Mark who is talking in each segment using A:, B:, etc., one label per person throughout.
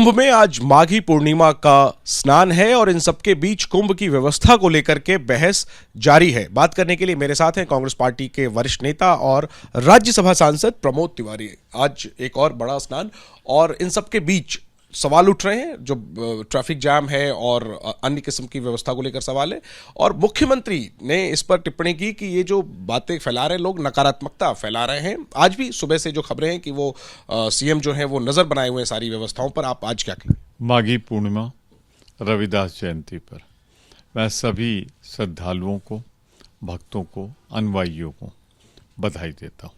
A: कुंभ में आज माघी पूर्णिमा का स्नान है और इन सबके बीच कुंभ की व्यवस्था को लेकर के बहस जारी है। बात करने के लिए मेरे साथ हैं कांग्रेस पार्टी के वरिष्ठ नेता और राज्यसभा सांसद प्रमोद तिवारी। आज एक और बड़ा स्नान और इन सबके बीच सवाल उठ रहे हैं, जो ट्रैफिक जाम है और अन्य किस्म की व्यवस्था को लेकर सवाल है। और मुख्यमंत्री ने इस पर टिप्पणी की कि ये जो बातें फैला रहे लोग, नकारात्मकता फैला रहे हैं। आज भी सुबह से जो खबरें हैं कि वो सीएम जो है वो नजर बनाए हुए हैं सारी व्यवस्थाओं पर। आप आज क्या कहेंगे?
B: माघी पूर्णिमा रविदास जयंती पर मैं सभी श्रद्धालुओं को, भक्तों को, अनुयायियों को बधाई देता हूँ।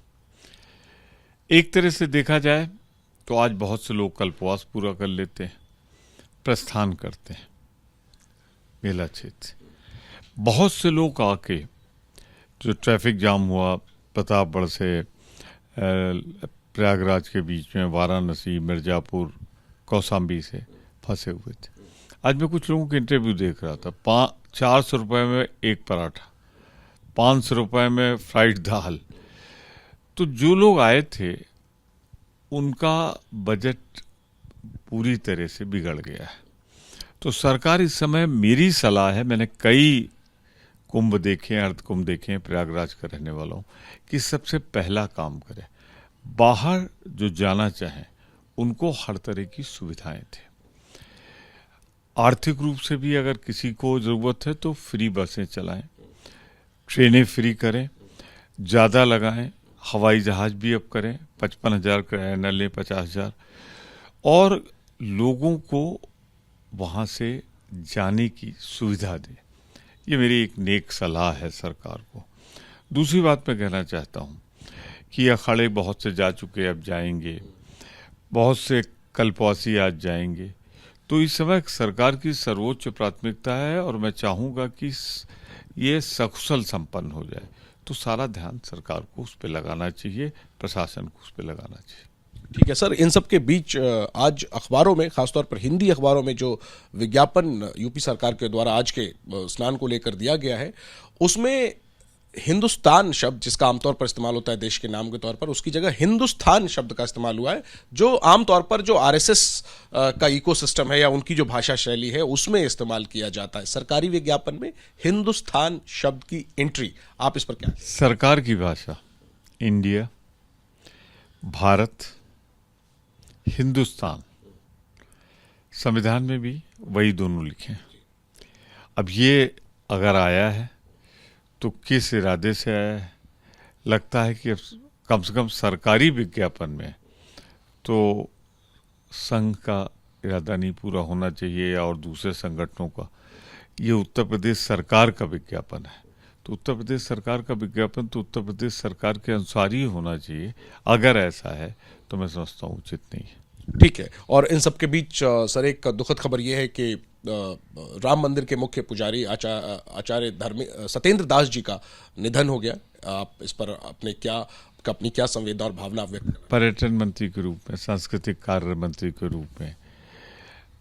B: एक तरह से देखा जाए तो आज बहुत से लोग कल्पवास पूरा कर लेते हैं, प्रस्थान करते हैं मेला क्षेत्र से। बहुत से लोग आके जो ट्रैफिक जाम हुआ प्रतापगढ़ से प्रयागराज के बीच में, वाराणसी, मिर्जापुर, कौशाम्बी से फंसे हुए थे। आज मैं कुछ लोगों के इंटरव्यू देख रहा था। 400 रुपये में एक पराठा, 500 रुपये में फ्राइड दाल। तो जो लोग आए थे उनका बजट पूरी तरह से बिगड़ गया है। तो सरकार इस समय, मेरी सलाह है, मैंने कई कुंभ देखे, अर्ध कुंभ देखे, प्रयागराज का रहने वाला हूँ, कि सबसे पहला काम करें, बाहर जो जाना चाहें उनको हर तरह की सुविधाएं थे। आर्थिक रूप से भी अगर किसी को ज़रूरत है तो फ्री बसें चलाएं, ट्रेनें फ्री करें, ज़्यादा लगाएं, हवाई जहाज भी अब करें, 55,000 का न लें, 50,000, और लोगों को वहाँ से जाने की सुविधा दें। ये मेरी एक नेक सलाह है सरकार को। दूसरी बात मैं कहना चाहता हूँ कि अखाड़े बहुत से जा चुके, अब जाएंगे, बहुत से कल्पवासी आज जाएंगे। तो इस समय सरकार की सर्वोच्च प्राथमिकता है और मैं चाहूँगा कि ये सकुशल संपन्न हो जाए। तो सारा ध्यान सरकार को उस पर लगाना चाहिए, प्रशासन को उस पर लगाना चाहिए।
A: ठीक है सर, इन सब के बीच आज अखबारों में, खासतौर पर हिंदी अखबारों में जो विज्ञापन यूपी सरकार के द्वारा आज के स्नान को लेकर दिया गया है, उसमें हिंदुस्तान शब्द, जिसका आमतौर पर इस्तेमाल होता है देश के नाम के तौर पर, उसकी जगह हिंदुस्तान शब्द का इस्तेमाल हुआ है, जो आमतौर पर जो आरएसएस का इकोसिस्टम है या उनकी जो भाषा शैली है उसमें इस्तेमाल किया जाता है। सरकारी विज्ञापन में हिंदुस्तान शब्द की एंट्री, आप इस पर क्या?
B: सरकार की भाषा इंडिया, भारत, हिंदुस्तान, संविधान में भी वही दोनों लिखे हैं। अब ये अगर आया है तो किस इरादे से आया है? लगता है कि कम से कम सरकारी विज्ञापन में तो संघ का इरादा नहीं पूरा होना चाहिए और दूसरे संगठनों का। ये उत्तर प्रदेश सरकार का विज्ञापन है, तो उत्तर प्रदेश सरकार का विज्ञापन तो उत्तर प्रदेश सरकार के अनुसार ही होना चाहिए। अगर ऐसा है तो मैं समझता हूँ उचित नहीं है।
A: ठीक है। और इन सब के बीच सर एक दुखद खबर यह है कि राम मंदिर के मुख्य पुजारी आचार्य सत्येंद्र दास जी का निधन हो गया। आप इस पर अपनी क्या संवेदना और भावना व्यक्त करें?
B: पर्यटन मंत्री के रूप में, सांस्कृतिक कार्य मंत्री के रूप में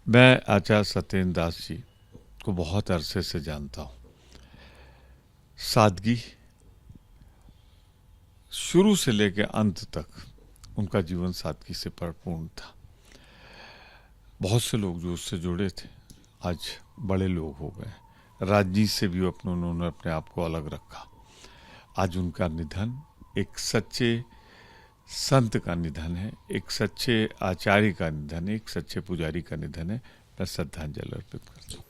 B: मैं आचार्य सत्येंद्र दास जी को बहुत अरसे से जानता हूँ। सादगी, शुरू से लेकर अंत तक उनका जीवन सादगी से परिपूर्ण था। बहुत से लोग जो उससे जुड़े थे आज बड़े लोग हो गए, राजनीति से भी उन्होंने अपने आप को अलग रखा। आज उनका निधन एक सच्चे संत का निधन है, एक सच्चे आचार्य का निधन है, एक सच्चे पुजारी का निधन है। मैं श्रद्धांजलि अर्पित करता हूँ।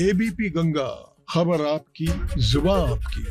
C: एबीपी गंगा, खबर आपकी, जुबान आपकी।